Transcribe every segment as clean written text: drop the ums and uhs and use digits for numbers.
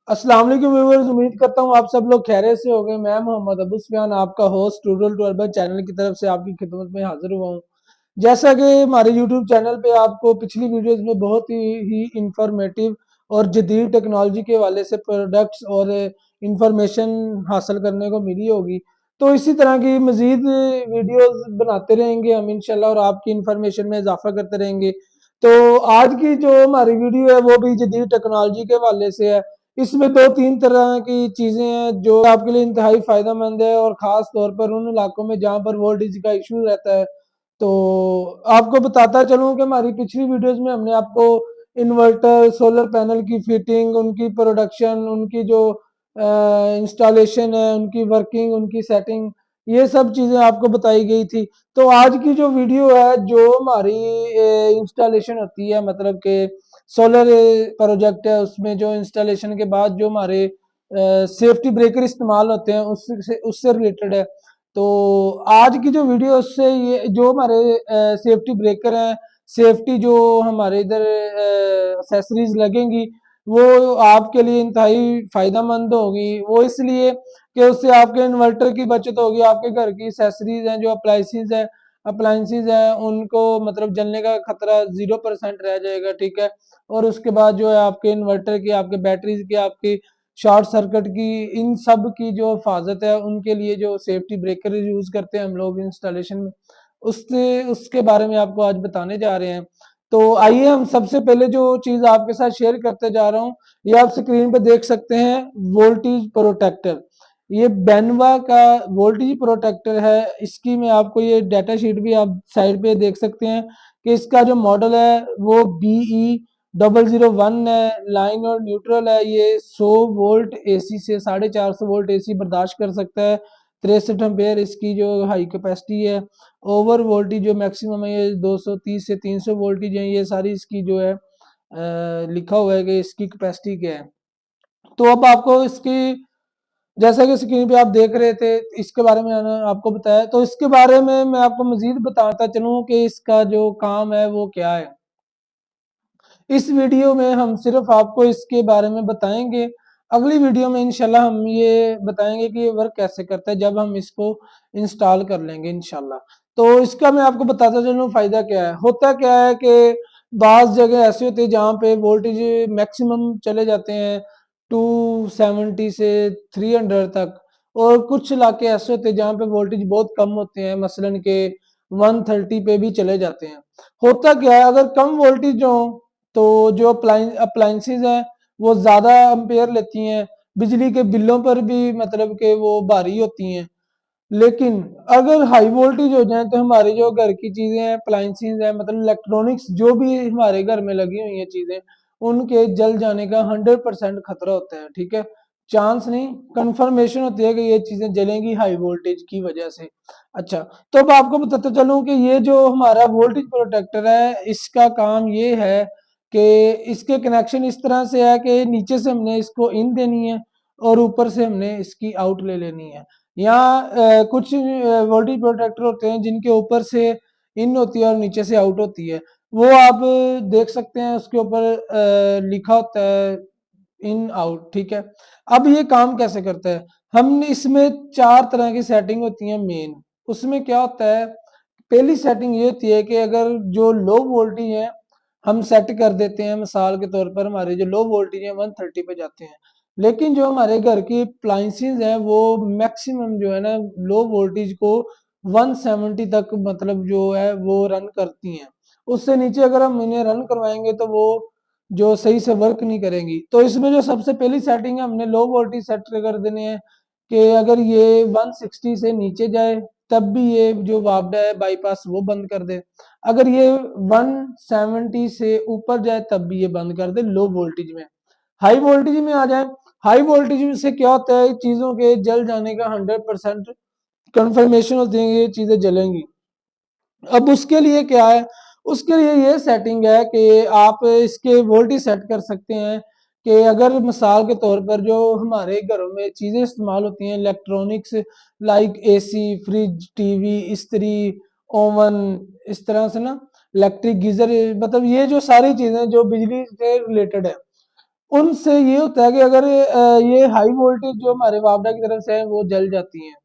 अस्सलाम वालेकुम व्यूअर्स, उम्मीद करता हूँ आप सब लोग खैरियत से हो गए। मैं मोहम्मद अबू सुफियान आपका host rural to urban channel की तरफ से आपकी खिदमत में हाजिर हुआ हूँ। जैसा कि हमारे यूट्यूब चैनल पे आपको पिछली वीडियोस में बहुत ही इंफॉर्मेटिव और जदीद टेक्नोलॉजी के हवाले से प्रोडक्ट्स और इंफॉर्मेशन हासिल करने को मिली होगी, तो इसी तरह की मजीद वीडियोस बनाते रहेंगे हम इंशाल्लाह और आपकी इंफॉर्मेशन में इजाफा करते रहेंगे। तो आज की जो हमारी वीडियो है वो भी जदीद टेक्नोलॉजी के हवाले से है। इसमें दो तीन तरह की चीजें हैं जो आपके लिए इंतहाई फायदेमंद है, और खास तौर पर उन इलाकों में जहां पर वोल्टेज का इशू रहता है। तो आपको बताता चलूं कि हमारी पिछली वीडियोस में हमने आपको इन्वर्टर, सोलर पैनल की फिटिंग, उनकी प्रोडक्शन, उनकी जो इंस्टॉलेशन है, उनकी वर्किंग, उनकी सेटिंग, ये सब चीजें आपको बताई गई थी। तो आज की जो वीडियो है, जो हमारी इंस्टॉलेशन होती है, मतलब कि सोलर प्रोजेक्ट है, उसमें जो इंस्टॉलेशन के बाद जो हमारे सेफ्टी ब्रेकर इस्तेमाल होते हैं उससे उससे रिलेटेड है। तो आज की जो वीडियो उससे ये जो हमारे सेफ्टी ब्रेकर हैं, सेफ्टी जो हमारे इधर एक्सेसरीज लगेंगी, वो आपके लिए इंतहाई फायदेमंद होगी। वो इसलिए कि उससे आपके इन्वर्टर की बचत होगी, आपके घर की एक्सेसरीज हैं, जो अप्लाइंसेज हैं, उनको मतलब जलने का खतरा 0% रह जाएगा, ठीक है। और उसके बाद जो है आपके इन्वर्टर की, आपके बैटरीज की, आपकी शॉर्ट सर्किट की, इन सब की जो हिफाजत है, उनके लिए जो सेफ्टी ब्रेकर यूज करते हैं हम लोग इंस्टॉलेशन में, उससे उसके बारे में आपको आज बताने जा रहे हैं। तो आइए हम सबसे पहले जो चीज आपके साथ शेयर करते जा रहा हूँ, ये आप स्क्रीन पे देख सकते हैं, वोल्टेज प्रोटेक्टर। ये बेनवा का वोल्टेज प्रोटेक्टर है। इसकी मैं आपको ये डाटा शीट भी आप साइड पे देख सकते हैं कि इसका जो मॉडल है वो BE001 है। लाइन और न्यूट्रल है। ये 100 वोल्ट एसी से 450 वोल्ट एसी बर्दाश्त कर सकता है। 63 एम्पेयर इसकी जो हाई कैपेसिटी है। ओवर वोल्टेज जो मैक्सिमम है ये 230 से 300 वोल्टेज है। ये सारी इसकी जो है लिखा हुआ है कि इसकी कैपेसिटी क्या है। तो अब आपको इसकी, जैसा कि स्क्रीन पे आप देख रहे थे, इसके बारे में मैंने आपको बताया, तो इसके बारे में मैं आपको मजीद बताता चलूं कि इसका जो काम है वो क्या है। इस वीडियो में हम सिर्फ आपको इसके बारे में बताएंगे। अगली वीडियो में इंशाल्लाह हम ये बताएंगे कि ये वर्क कैसे करता है जब हम इसको इंस्टॉल कर लेंगे इंशाल्लाह। तो इसका मैं आपको बताता चलूं फायदा क्या है। होता क्या है कि बाज जगह ऐसे होते हैं जहाँ पे वोल्टेज मैक्सिमम चले जाते हैं 270 से 300 तक, और कुछ इलाके ऐसे होते हैं जहाँ पे वोल्टेज बहुत कम होते हैं, मसलन के 130 पे भी चले जाते हैं। होता क्या है, अगर कम वोल्टेज हो तो जो अप्लाइंसेज हैं वो ज्यादा एम्पेयर लेती हैं, बिजली के बिलों पर भी मतलब कि वो भारी होती हैं। लेकिन अगर हाई वोल्टेज हो जाए तो हमारी जो घर की चीजें हैं, अप्लाइंसेज हैं, मतलब इलेक्ट्रॉनिक्स जो भी हमारे घर में लगी हुई हैं चीजें, उनके जल जाने का 100% खतरा होता है, ठीक है। चांस नहीं, कंफर्मेशन होती है कि ये चीजें जलेंगी हाई वोल्टेज की वजह से। अच्छा, तो अब आपको बताता चलूं कि ये जो हमारा वोल्टेज प्रोटेक्टर है, इसका काम ये है कि इसके कनेक्शन इस तरह से है कि नीचे से हमने इसको इन देनी है और ऊपर से हमने इसकी आउट ले लेनी है। यहाँ कुछ वोल्टेज प्रोटेक्टर होते हैं जिनके ऊपर से इन होती है और नीचे से आउट होती है। वो आप देख सकते हैं, उसके ऊपर लिखा होता है इन आउट, ठीक है। अब ये काम कैसे करता है, हम इसमें चार तरह की सेटिंग होती है मेन। उसमें क्या होता है, पहली सेटिंग ये होती है कि अगर जो लो वोल्टेज है हम सेट कर देते हैं, मिसाल के तौर पर हमारे जो लो वोल्टेज है 130 पे जाते हैं, लेकिन जो हमारे घर की अप्लाइंसेस हैं वो मैक्सिमम जो है ना लो वोल्टेज को 170 तक मतलब जो है वो रन करती हैं। उससे नीचे अगर हम इन्हें रन करवाएंगे तो वो जो सही से वर्क नहीं करेंगी। तो इसमें जो सबसे पहली सेटिंग है, हमने लो वोल्टेज सेट कर देने हैं कि अगर ये 160 से नीचे जाए तब भी ये जो वापडा है बाईपास वो बंद कर दे। अगर ये 170 से ऊपर जाए तब भी ये बंद कर दे लो वोल्टेज में। हाई वोल्टेज में आ जाए, हाई वोल्टेज से क्या होता है, चीजों के जल जाने का 100% कंफर्मेशन होती है, ये चीजें जलेंगी। अब उसके लिए क्या है, उसके लिए ये सेटिंग है कि आप इसके वोल्टेज सेट कर सकते हैं कि अगर मिसाल के तौर पर जो हमारे घरों में चीजें इस्तेमाल होती हैं electronics, like AC, fridge, TV, इस्त्री, ओवन, इस तरह से ना, इलेक्ट्रिक गीजर, मतलब ये जो सारी चीजें जो बिजली से रिलेटेड है, उनसे ये होता है कि अगर ये हाई वोल्टेज जो हमारे वापडा की तरफ से है वो जल जाती हैं,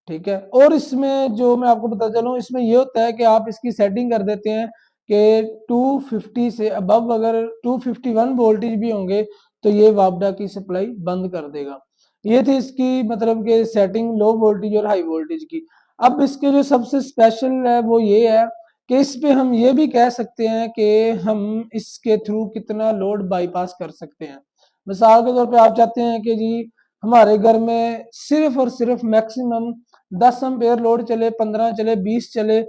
ठीक है। और इसमें जो मैं आपको बता चलूं, इसमें ये होता है कि आप इसकी सेटिंग कर देते हैं कि 250 से अबव अगर 251 वोल्टेज भी होंगे तो ये वापडा की सप्लाई बंद कर देगा। ये थी इसकी मतलब कि सेटिंग लो वोल्टेज और हाई वोल्टेज की। अब इसके जो सबसे स्पेशल है वो ये है कि इस पे हम ये भी कह सकते हैं कि हम इसके थ्रू कितना लोड बाईपास कर सकते हैं। मिसाल के तौर पे आप चाहते हैं कि जी हमारे घर में सिर्फ और सिर्फ मैक्सिमम 10 एम्पेयर लोड चले, 15 चले, 20 चले,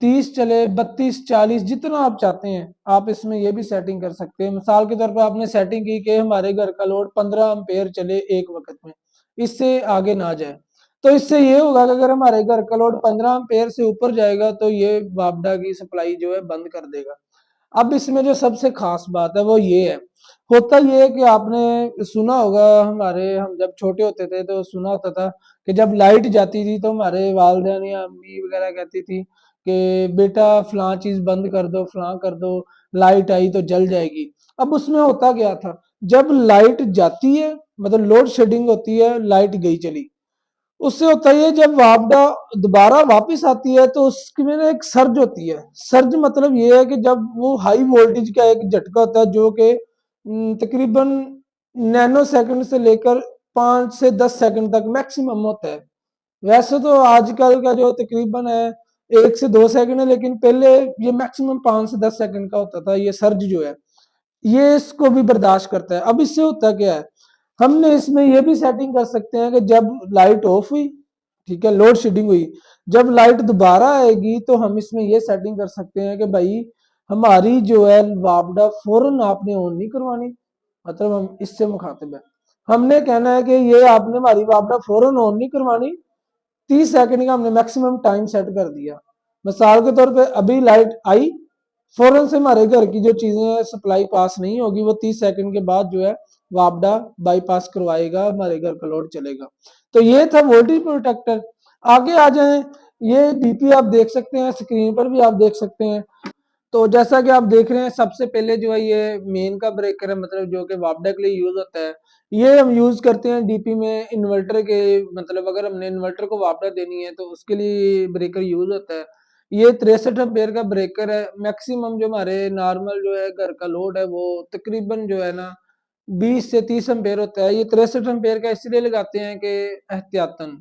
30 चले, 32, 40, जितना आप चाहते हैं आप इसमें ये भी सेटिंग कर सकते हैं। मिसाल के तौर पर आपने सेटिंग की कि हमारे घर का लोड 15 एम्पेयर चले एक वक्त में, इससे आगे ना जाए। तो इससे ये होगा कि अगर हमारे घर का लोड 15 एम्पेयर से ऊपर जाएगा तो ये वापडा की सप्लाई जो है बंद कर देगा। अब इसमें जो सबसे खास बात है वो ये है, होता ये है कि आपने सुना होगा, हमारे हम जब छोटे होते थे तो सुना होता था कि जब लाइट जाती थी तो हमारे वालदेन या अम्मी वगैरह कहती थी कि बेटा फलां चीज बंद कर दो, फलां कर दो, लाइट आई तो जल जाएगी। अब उसमें होता क्या था, जब लाइट जाती है मतलब लोड शेडिंग होती है, लाइट गई चली, उससे होता है जब वापडा दोबारा वापस आती है तो उसकी में ना एक सर्ज होती है। सर्ज मतलब ये है कि जब वो हाई वोल्टेज का एक झटका होता है जो कि तकरीबन नैनो सेकंड से लेकर 5 से 10 सेकंड तक मैक्सिमम होता है। वैसे तो आजकल का जो तकरीबन है 1 से 2 सेकंड है, लेकिन पहले ये मैक्सिमम 5 से 10 सेकंड का होता था ये सर्ज जो है, ये इसको भी बर्दाश्त करता है। अब इससे होता क्या है, हमने इसमें ये भी सेटिंग कर सकते हैं कि जब लाइट ऑफ हुई, ठीक है, लोड शेडिंग हुई, जब लाइट दोबारा आएगी तो हम इसमें ये सेटिंग कर सकते हैं कि भाई हमारी जो है वापडा फौरन आपने ऑन नहीं करवानी। मतलब हम इससे मुखातिब है, हमने कहना है कि ये आपने हमारी वापडा फौरन ऑन नहीं करवानी। 30 सेकंड का हमने मैक्सिमम टाइम सेट कर दिया। मिसाल के तौर पे अभी लाइट आई, फौरन से हमारे घर की जो चीजें सप्लाई पास नहीं होगी वो 30 सेकंड के बाद जो है वापडा बाईपास करवाएगा, हमारे घर का लोड चलेगा। तो ये था वोल्टेज प्रोटेक्टर। आगे आ जाए, ये डीपी आप देख सकते हैं, स्क्रीन पर भी आप देख सकते हैं। तो जैसा कि आप देख रहे हैं, सबसे पहले जो है ये मेन का ब्रेकर है, मतलब जो कि वापडा के लिए यूज होता है। ये हम यूज करते हैं डीपी में इन्वर्टर के, मतलब अगर हमने इन्वर्टर को वापडा देनी है तो उसके लिए ब्रेकर यूज होता है। ये 63 एम्पेयर का ब्रेकर है। मैक्सिमम जो हमारे नॉर्मल जो है घर का लोड है वो तकरीबन जो है ना 20 से 30 एम्पेयर होता है। ये 63 एम्पेयर का इसलिए लगाते हैं कि एहतियातन,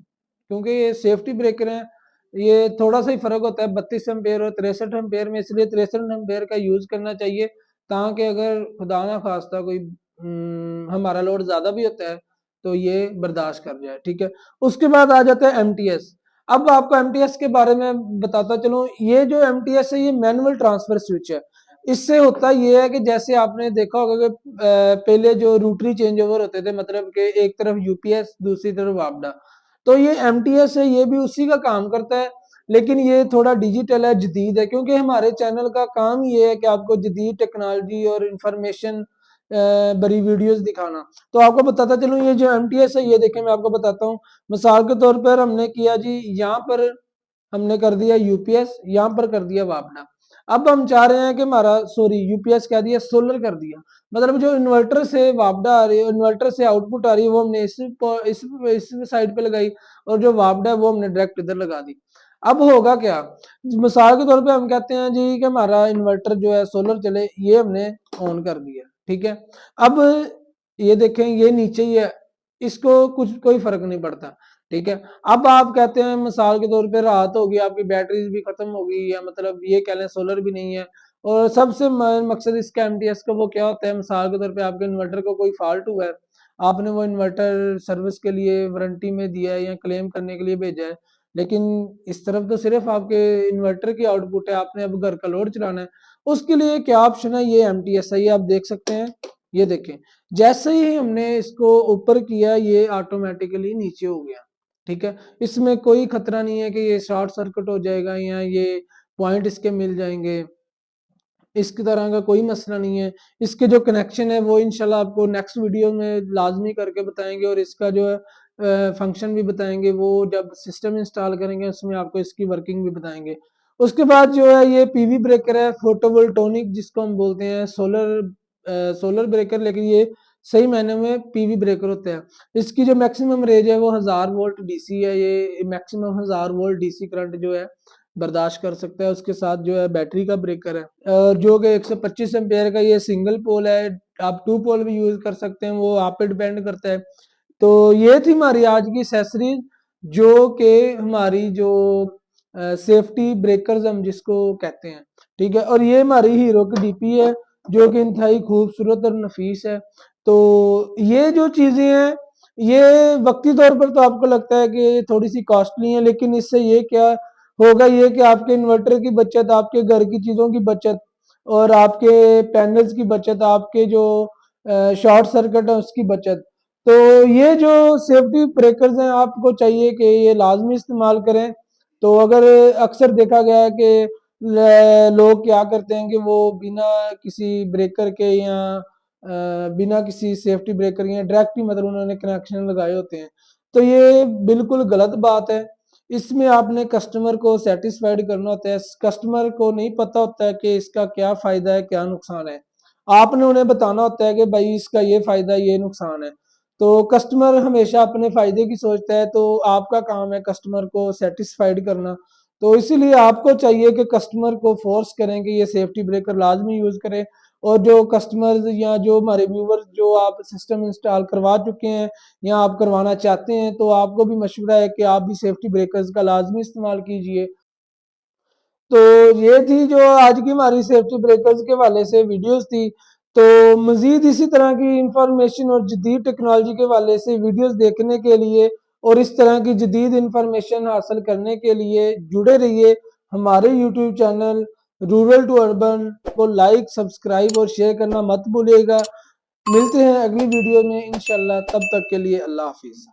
क्योंकि ये सेफ्टी ब्रेकर है। ये थोड़ा सा ही फर्क होता है 32 एम्पेयर और 63 एम्पेयर में, इसलिए 63 एम्पेयर का यूज करना चाहिए ताकि अगर खुदा ना खास्ता कोई हमारा लोड ज्यादा भी होता है तो ये बर्दाश्त कर जाए, ठीक है। उसके बाद आ जाता है एमटीएस। अब आपको एमटीएस के बारे में बताता चलो, ये जो एमटीएस है ये मैनुअल ट्रांसफर स्विच है। इससे होता ये है कि जैसे आपने देखा होगा कि पहले जो रूटरी चेंज ओवर होते थे, मतलब कि एक तरफ यूपीएस दूसरी तरफ वापडा, तो ये एमटीएस है, ये भी उसी का काम करता है, लेकिन ये थोड़ा डिजिटल है, जदीद है, क्योंकि हमारे चैनल का काम ये है कि आपको जदीद टेक्नोलॉजी और इंफॉर्मेशन बड़ी वीडियोस दिखाना। तो आपको बताता चलूं, ये जो एमटीएस है ये देखें, मैं आपको बताता हूँ। मिसाल के तौर पर हमने किया जी, यहाँ पर हमने कर दिया यूपीएस, यहाँ पर कर दिया वापडा। अब हम चाह रहे हैं कि हमारा, सॉरी, यूपीएस कह दिया, सोलर कर दिया, मतलब जो इन्वर्टर से वापडा आ रही है, इन्वर्टर से आउटपुट आ रही है वो हमने इस साइड पे लगाई, और जो वापडा है वो हमने डायरेक्ट इधर लगा दी। अब होगा क्या, मिसाल के तौर पे हम कहते हैं जी कि हमारा इन्वर्टर जो है सोलर चले, ये हमने ऑन कर दिया, ठीक है। अब ये देखें, ये नीचे ही है, इसको कुछ कोई फर्क नहीं पड़ता, ठीक है। अब आप कहते हैं मिसाल के तौर पे रात होगी, आपकी बैटरीज भी खत्म हो गई, या मतलब ये कह लें सोलर भी नहीं है, और सबसे मकसद इसका एमटीएस का वो क्या होता है, मिसाल के तौर पे आपके इन्वर्टर को कोई फॉल्ट हुआ है, आपने वो इन्वर्टर सर्विस के लिए वारंटी में दिया है या क्लेम करने के लिए भेजा है, लेकिन इस तरफ तो सिर्फ आपके इन्वर्टर की आउटपुट है, आपने अब घर का लोड चलाना है। उसके लिए क्या ऑप्शन है, ये एमटीएस है, ये आप देख सकते हैं। ये देखें, जैसे ही हमने इसको ऊपर किया ये ऑटोमेटिकली नीचे हो गया, ठीक है। इसमें कोई खतरा नहीं है कि ये शॉर्ट सर्किट हो जाएगा या ये पॉइंट इसके मिल जाएंगे, इसकी तरह का कोई मसला नहीं है। इसके जो कनेक्शन है वो इंशाल्लाह आपको नेक्स्ट वीडियो में लाजमी करके बताएंगे, और इसका जो है फंक्शन भी बताएंगे, वो जब सिस्टम इंस्टॉल करेंगे उसमें आपको इसकी वर्किंग भी बताएंगे। उसके बाद जो है ये पीवी ब्रेकर है, फोटोवोल्टोनिक जिसको हम बोलते हैं, सोलर सोलर ब्रेकर, लेकिन ये सही मायने में पीवी ब्रेकर होते हैं। इसकी जो मैक्सिमम रेंज है वो 1000 वोल्ट डीसी है, ये मैक्सिमम 1000 वोल्ट डीसी करंट जो है बर्दाश्त कर सकता है। उसके साथ जो है बैटरी का ब्रेकर है, और जो कि 125 एम्पेयर का ये सिंगल पोल है। आप टू पोल भी यूज कर सकते हैं, वो आप पे डिपेंड करता है। तो ये थी हमारी आज की एक्सेसरीज, जो कि हमारी जो सेफ्टी ब्रेकर्स हम जिसको कहते हैं, ठीक है। और ये हमारी हीरो की डीपी है, जो कि इंतहाई खूबसूरत और नफीस है। तो ये जो चीजें हैं, ये वक्ती तौर पर तो आपको लगता है कि थोड़ी सी कॉस्टली है, लेकिन इससे ये क्या होगा, ये कि आपके इन्वर्टर की बचत, आपके घर की चीजों की बचत, और आपके पैनल्स की बचत, आपके जो शॉर्ट सर्किट है उसकी बचत। तो ये जो सेफ्टी ब्रेकर्स हैं, आपको चाहिए कि ये लाजमी इस्तेमाल करें। तो अगर अक्सर देखा गया है कि लोग क्या करते हैं कि वो बिना किसी ब्रेकर के या बिना किसी सेफ्टी ब्रेकर या डायरेक्ट ही मतलब उन्होंने कनेक्शन लगाए होते हैं। तो ये बिल्कुल गलत बात है। इसमें आपने कस्टमर को सेटिस्फाइड करना होता है। कस्टमर को नहीं पता होता है कि इसका क्या फायदा है, क्या नुकसान है। आपने उन्हें बताना होता है कि भाई इसका ये फायदा, ये नुकसान है। तो कस्टमर हमेशा अपने फायदे की सोचता है, तो आपका काम है कस्टमर को सेटिस्फाइड करना। तो इसीलिए आपको चाहिए कि कस्टमर को फोर्स करें कि ये सेफ्टी ब्रेकर लाजमी यूज करें। और जो कस्टमर्स या जो हमारे व्यूवर्स जो आप सिस्टम इंस्टॉल करवा चुके हैं या आप करवाना चाहते हैं, तो आपको भी मशवरा है कि आप भी सेफ्टी ब्रेकर्स का लाजमी इस्तेमाल कीजिए। तो ये थी जो आज की हमारी सेफ्टी ब्रेकर्स के हवाले से वीडियोस थी। तो मजीद इसी तरह की इंफॉर्मेशन और जदीद टेक्नोलॉजी के हवाले से वीडियोस देखने के लिए और इस तरह की जदीद इंफॉर्मेशन हासिल करने के लिए जुड़े रहिए हमारे YouTube channel rural to urban को लाइक, सब्सक्राइब और शेयर करना मत भूलिएगा। मिलते हैं अगली वीडियो में इंशाल्लाह, तब तक के लिए अल्लाह हाफिज।